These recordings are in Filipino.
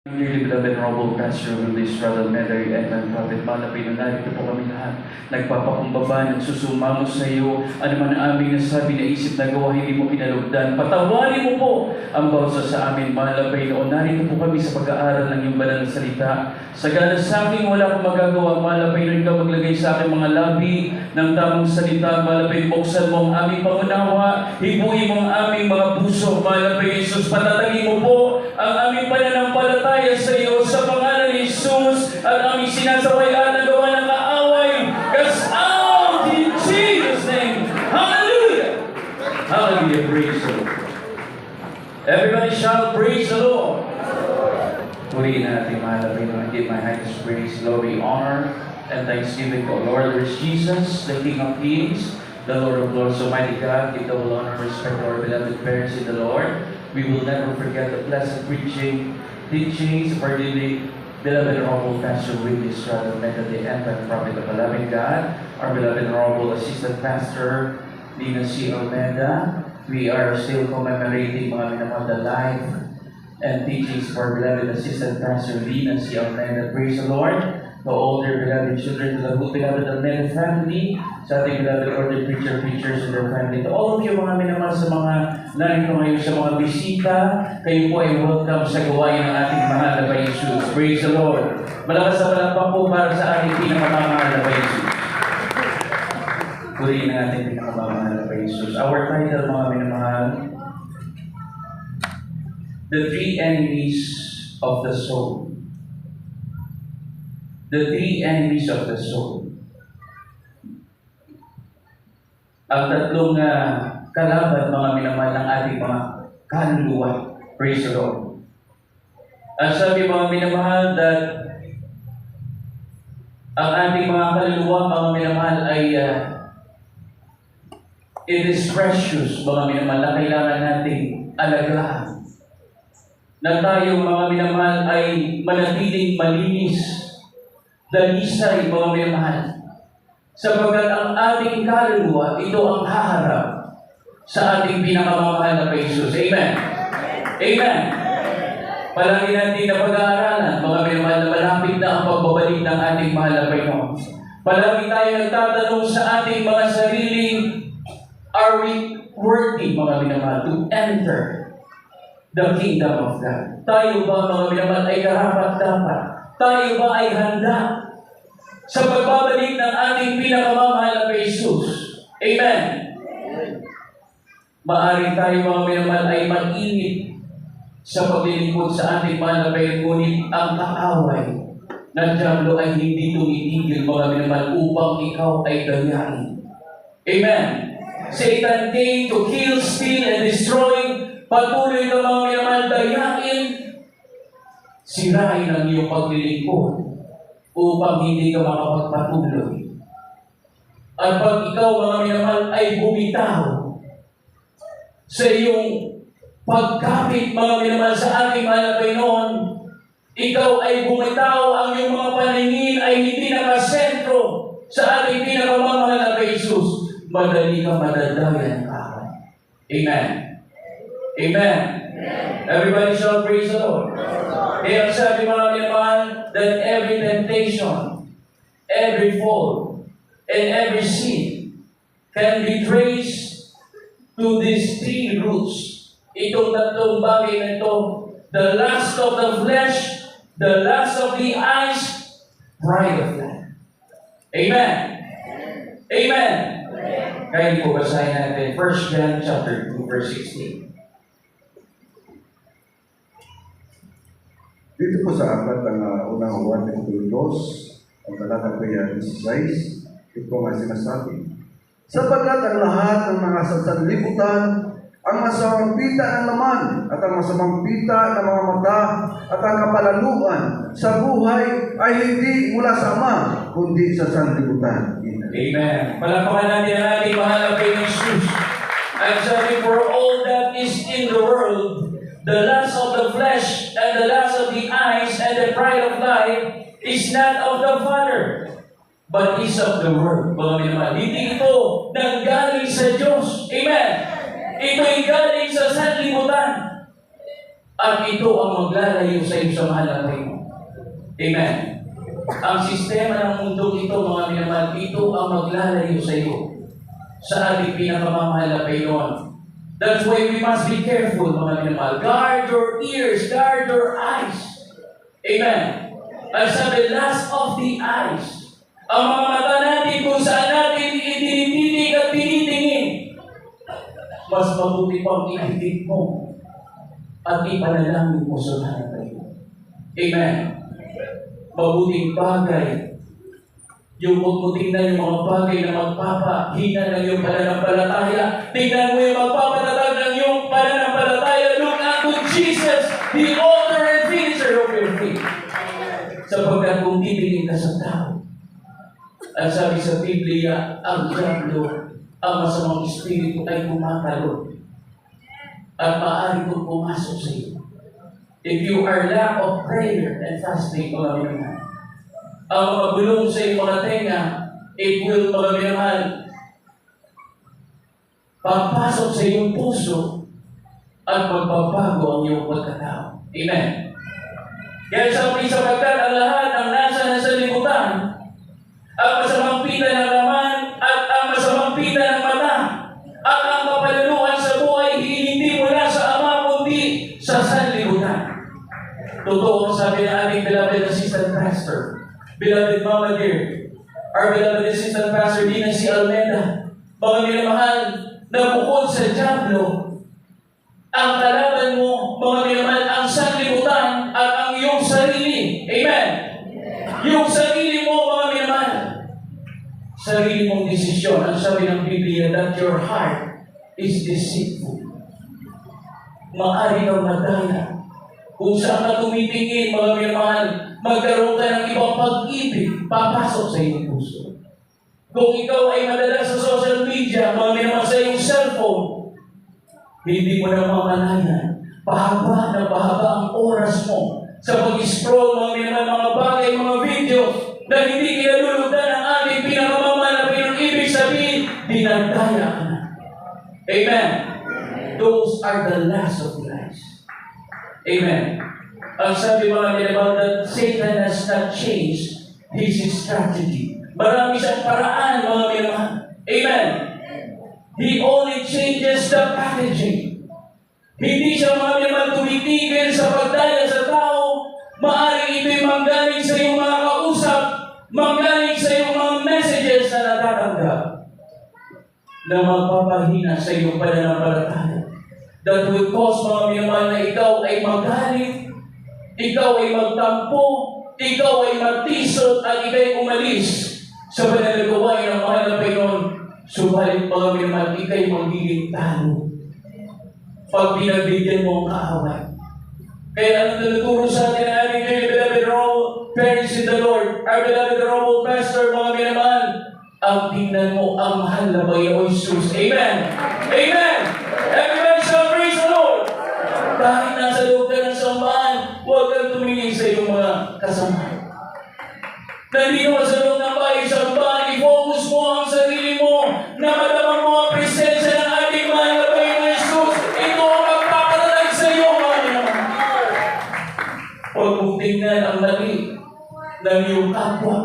Dearly beloved Noble Pastor Willis, Brother Mary, and Prophet Malapay, narito po kami lahat. Nagpapakumbaba, nagsusumamo sa iyo. Ano man ang aming nasabi na isip na gawa, hindi mo kinalugdan. Patawarin mo po ang bawsa sa amin, Malapay. Noon, narito po kami sa pag-aaral ng iyong banal na salita. Sagana sa akin, wala akong magagawa, Malapay. Rin ka maglagay sa akin mga labi ng tamang salita, Malapay. Buksan mo ang aming pangunawa. Hibuin mo ang aming mga puso, Malapay. Jesus, patatagin mo po ang aming pananampalataya sa iyo sa pangalan ni Jesus at aming sinasawayaan na gawa ng kaaway. Cast out in Jesus' name. Hallelujah! Hallelujah. Praise the Lord. Everybody shout, praise the Lord. Purihin natin, Malapay, na give my highest praise, glory, honor, and thanksgiving to our Lord. There is Jesus, the King of Kings, the Lord of Lords, Almighty God. Give double honor and respect to our beloved parents in the Lord. We will never forget the blessed teachings of our dearly beloved Honorable Pastor Willis, Brother Mary, and Prophet of the Loving God, our beloved Honorable Assistant Pastor Nina C. Almeida. We are still commemorating mga minamahal the life and teachings of our beloved Assistant Pastor Nina C. Almeida. Praise the Lord. To all their beloved children, to the whole beloved Almeida family, sa ating beloved order preachers and their family. To all of you mga minamahal sa mga narito ngayon sa mga bisita, kayo po ay welcome sa gawain ng ating mahal na Bay Jesus. Praise the Lord. Malakas na palakpak po para sa ating pinakamamahal na Bay Jesus. Purihin ang ating pinakamamahal na Bay Jesus. Our title, mga minamahal, The Three Enemies of the Soul. The three enemies of the soul. Ang tatlong kalaban, mga minamahal, ng ating mga kaluluwa. Praise the Lord. At sabi, mga minamahal, that ang ating mga kaluluwa, mga minamahal, ay it is precious, mga minamahal, na kailangan nating alagaan. Na tayo, mga minamahal, ay manatiling malinis, dalisay, mga minamahal. Sapagkat ang ating kaluluwa, ito ang haharap sa ating pinakamamahal na Jesus. Amen. Amen. Palagi natin na pag-aaralan, mga minamahal, na malapit na ang pagbabalik ng ating mahal na Panginoon. Palagi tayo nagtatanong sa ating mga sariling, are we worthy, mga minamahal, to enter the kingdom of God? Tayo ba, mga minamahal, ay karapat-dapat? Tayo ba ay handa sa pagbabalik ng ating pinakamamahal na Jesus? Amen. Maaari tayo, mga minamahal, ay mag-init sa paglilingkod sa ating mahal na Panginoon, ngunit ang kaaway ng Diablo ay hindi tumitigil, mga minamahal, upang ikaw ay dayain. Amen. Satan came to kill, steal, and destroy. Patuloy na, mga minamahal, dayain, sirain ang iyong paglilingkod upang hindi ka makapagpatuloy. At pag ikaw, mga minamahal, ay bumitaw sa iyong pagkapit, mga minamahal, sa ating mahal na Panginoon, ikaw ay bumitaw, ang iyong mga paningin ay hindi nakasentro sa ating pinakamamahal na Jesus, madali ka madadayan ka. Amen. Amen. Everybody shall praise the Lord. Kaya sabi, mga minamahal, that every temptation, every fall, and every sin can be traced to these three roots. Itong tatlong bagay na ito, the lust of the flesh, the lust of the eyes, pride of life. Amen. Amen. Kaya po basahin natin 1 John chapter 2, verse 16. Dito po sa apat ang unang award ng Diyos, ang talatang kaya 16, ito nga sinasabi. Sapagkat ang lahat ng mga sanlibutan, ang masamang pita ng laman, at ang masamang pita ng mga mata, at ang kapalaluan sa buhay ay hindi mula sa Ama, kundi sa sanlibutan. Amen. Palapakan natin ang ating mahal na Jesus. Ang sabi, for all that is in the world, the lust of the flesh, and the lust of the eyes, and the pride of life, is not of the Father, but is of the world. Mga minamahal, hindi ito nanggaling sa Diyos. Amen. Ito'y galing sa sanlibutan. At ito ang maglalayo sa iyo sa mahal na Panginoon. Amen. Ang sistema ng mundo ito, mga minamahal, ito ang maglalayo sa iyo sa ating pinakamamahal na Panginoon. That's why we must be careful, mga minamahal. Guard your ears, guard your eyes. Amen. Ang sabi, last of the eyes. Ang mga mata natin kung saan natin itinitig at tinitingin. Mas mabuti pang ipitig mo at ipanalangin mo sa mahal na Panginoon. Amen. Mabuting bagay. Yung huwag mo tingnan yung mga bagay na magpapahina ng iyong pananampalataya. Tingnan mo yung magpapatatag ng iyong pananampalataya. Look unto Jesus, the author and finisher of your faith. Sapagkat kung titingin ka sa tao, at sabi sa Biblia, ang diablo, ang masamang espiritu ay kumakalon at maaari kong pumasok sa iyo. If you are lack of prayer and fasting, mga minamahal, ang mga bulong sa iyong mga tenga, it will, mga minamahal, papasok sa iyong puso at magbabago ang iyong pagkatao. Amen. Kaya sapagkat ang lahat ng nasa libutan, ang masamang pita ng laman at ang masamang pita ng mata at ang kapalaluan sa buhay hindi mula sa Ama kundi sa sanlibutan. Totoo ang sabi ng ating beloved assistant pastor, beloved Mama Dear, our beloved assistant pastor Dina C. Almeda, mga minamahal, na bukod sa diablo, ang kalaban mo, mga minamahal, ang sanlibutan at ang iyong sarili. Amen. Yung sarili mo, mga minamahal, sarili mong desisyon. Ang sabi ng Biblia, that your heart is deceitful. Maaari kang madaya. Kung saan ka tumitingin, mga minamahal, magkaroon ka ng ibang pag-ibig, papasok sa iyong puso. Kung ikaw ay madalas sa social media, mga minamahal, sa iyong cellphone, hindi mo na mamalayan. Pahaba na pahaba ang oras mo sa pag-scroll, mga minamahal, mga bagay, mga video, na hindi kinalulugdan ang ating pinakamamahal na pinag-ibig sabihin, dinadaya ka na. Amen. Those are the last of the eyes. Amen. Ang sabi mga minamahal, that Satan has not changed his strategy. Marami siyang paraan, mga minamahal. Amen. He only changes the packaging. Hindi siya, mga minamahal, tumitigil sa pagdaya sa tao. Maaaring ito'y manggaling sa iyong mga kausap, manggaling sa iyong mga messages na natatanggap na magpapahina sa iyong pananampalataya. That will cause, mga minamahal, na ikaw ay magalit, ikaw ay magtampo, ikaw ay magtisot, at ikaw ay umalis sa pananagawain ng mahal na Panginoon. Subalit, mga minamahal, ikaw ay magiging talo pag pinagbigyan mo ang kaaway. Kaya ano tinuturo sa atin na ating beloved Robo, parents in the Lord, our beloved Robo pastor, mga minamahal, ang tingnan mo ang mahal na Panginoon Jesus. Amen! Amen! Everybody shall praise the Lord! Kahit nasa loob ka ng sambahan, huwag kang tumingin sa iyong mga kasamahan. Nandito ka sa loob ng bahay sambahan, i-focus mo ang sarili mo na madamang mo ang presensya ng ating mahal na Panginoon Jesus. Ito ang magpapatalag sa iyo, mga minamahal. Huwag mong tingnan ang mali ng iyong kapwa.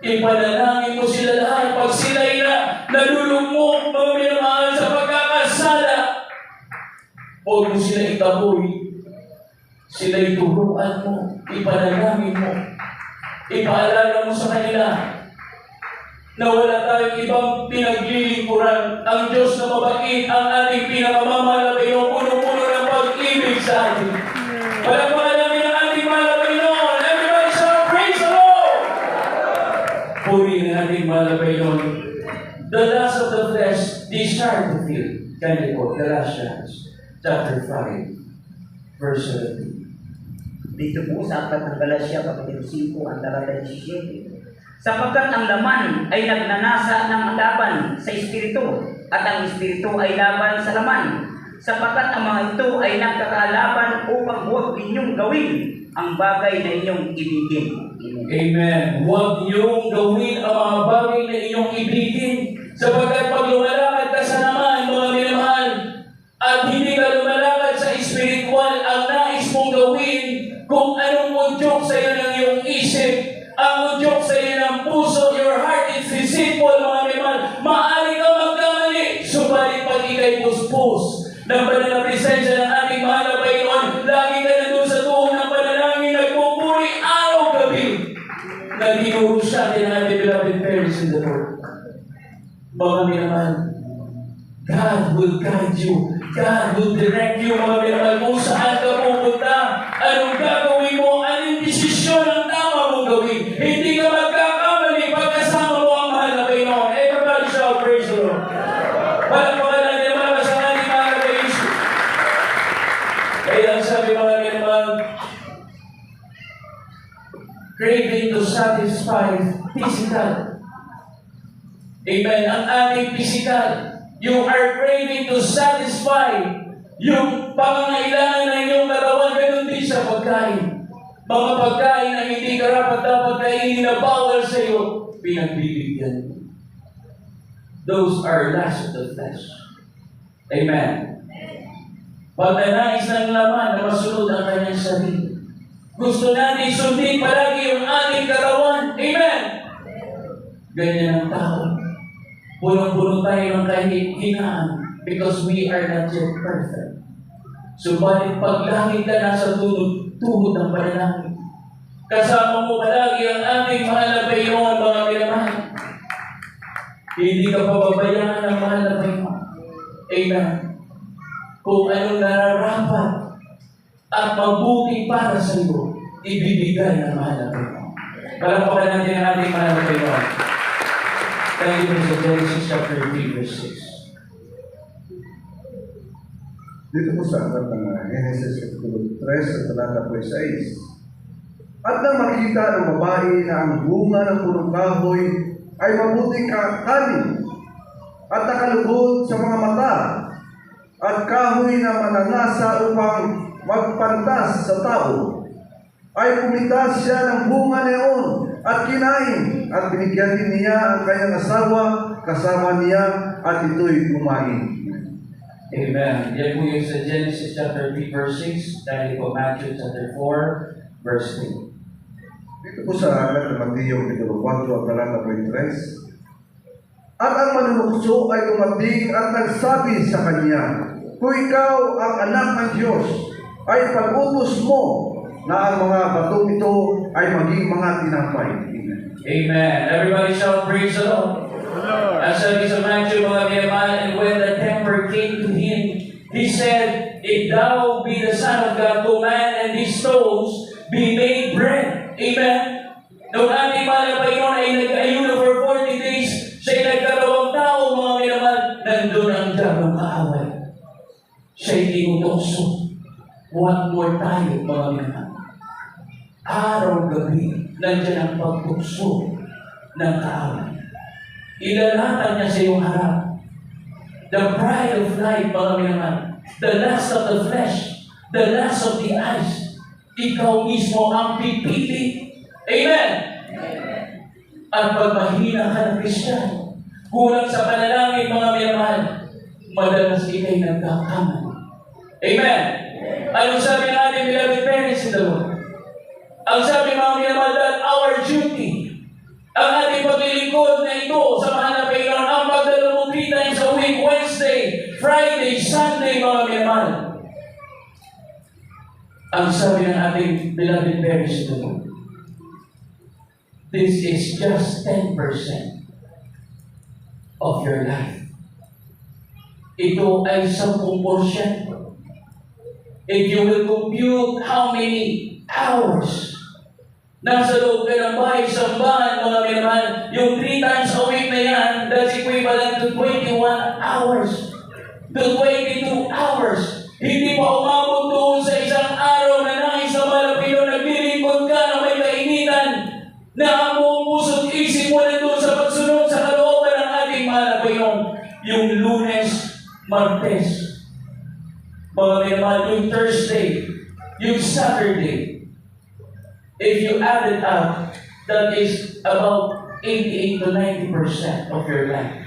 Ipanalangin mo sila lahat pag sila'y nalulugmok, mga minamahal, sa pagkakasala. Huwag mo sila itaboy. Sila'y turuan mo, ipanalangin mo, ipaalala mo sa kanila na wala tayong ibang pinaglilingkuran. Ang Diyos na mabait, ang ating pinakamamahal na Panginoon, puno-puno ng pag-ibig sa atin. Walang namin ang ating mahal na Panginoon. Everybody shall praise the Lord! Purihin ang ating mahal na Panginoon. The lust of the flesh, desire to feel. Kaya po, Galatians chapter 5, verse 17. Dito po sa aklat ng Galatia, kapatid 5, ang talata 17. Sapagkat ang laman ay nagnanasa ng laban sa Espiritu, at ang Espiritu ay laban sa laman. Sapagkat ang mga ito ay nagkakalaban upang huwag ninyong gawin ang bagay na inyong ibigin. Amen. Huwag niyong gawin ang mga bagay na inyong ibigin. Sapagkat pag lumalakad ka sa naman, mga minamahal, at hindi ka lumalakad sa Espiritu, Kung anong udyok sa iyo ng iyong isip, ang udyok sa iyo ng puso, your heart is deceitful, mga minamahal. Maaari ka magkamali, subalit pag ikay puspos ng banal na presensya ng ating mahal na Panginoon, lagi ka na doon sa tuong ng panalangin, nagpupuri araw-gabi, na dinuro siya din ang ating beloved parents in the Lord. Mga minamahal, God will guide you. God will direct you, mga minamahal, kung saan ka pupunta, anong gagawin mo, anong desisyon ang tama mong gawin. Hindi ka magkakamali pagkasama mo ang mahal na Panginoon. Everybody shout, praise the Lord. Palakpakan natin ang mga kasama ni mga kaibigan. Kaya ang sabi mga minamahal, craving to satisfy physical. Amen. Ang ating physical. You are craving to satisfy yung pangangailangan ng iyong katawan, ganun din sa pagkain. Mga pagkain na hindi karapat dapat kainin na bawal sa iyo, pinagbibigyan mo. Those are lust of the flesh. Amen. Pagnanais ng laman na masunod ang kanyang sarili. Gusto natin sundin palagi yung ating katawan. Amen. Ganyan ang tao. Punong-puno tayo ng kahinaan because we are not yet perfect. Subalit paglangit ka nasa tuhod ng panalangin, kasama mo palagi ang ating mahal na Panginoon, mga minamahal. Hindi ka pababayaan ng mahal na Panginoon. Amen. Kung anong nararapat at mabuti para sa iyo, ibibigay ng mahal na Panginoon. Palakpakan natin ang ating mahal na Panginoon. Thank you for Genesis chapter 3, verse 6. Dito po sa aklat ng Genesis Kapitulo 3 sa talata po 6. At nang makita ng babae na ang bunga ng punong kahoy ay mabuting kanin at nakalugod sa mga mata at kahoy na mananasa upang magpantas sa tao, ay pumitas siya ng bunga neon at kinain at binigyan din niya ang kanyang asawa kasama niya at ito'y kumain. Amen. Yan po yung sa Genesis chapter 3, verse 6, dahil po Matthew chapter 4, verse 3. Dito po sa aklat ng Mateo Kapitulo 4 at talata 3. At ang manunukso ay dumating at nagsabi sa kanya, kung ikaw ang anak ng Diyos, ay pag-utos mo na ang mga batong ito ay maging mga tinapay. Amen. Everybody shout, praise the Lord. As sabi sa Matthew, mga minamahal, and when the temper came to him, he said, if thou be the Son of God, command and these stones be made bread. Amen. Nung ating mahal na Panginoon ay nag-ayuno for 40 days, siya'y nagkarawang tao, mga minamahal, nandun ang damang kaaway. Siya'y tinutukso. What more tayo, mga minamahal? Araw-gabi, nandiyan ang pagtukso ng kaaway. Ilalatan niya sa iyong harap. The pride of life, mga minamahal. The lust of the flesh. The lust of the eyes. Ikaw mismo ang pipili. Amen. At pag mahina ka ng Kristiyano, kulang sa panalangin, mga minamahal, madalas ikay nagkakamali. Amen. Anong sabi ng ating beloved parents in the Lord? Ang sabi, mga minamahal, that our duty, ang ating paglilingkod na ito sa mahal na Panginoon, ang pagdalo mo 3 times a week, Wednesday, Friday, Sunday, mga minamahal. Ang sabi ng ating beloved parents in the Lord, this is just 10% of your life. Ito ay 10%. If you will compute how many hours nasa loob ka ng bahay, sambahan, mga minamahal, yung 3 times a week na yan, that's equivalent to 21 hours. To 22 hours. Hindi pa umabot doon sa isang araw na nais na malapino, naglilingkod ka na may kainitan, na ang buong puso't isip mo na doon sa pagsunod sa kalooban ng ating mahal na Panginoon. Yung Lunes, Martes, mga minamahal, yung Thursday, yung Saturday. If you add it up, that is about 88 to 90% of your life.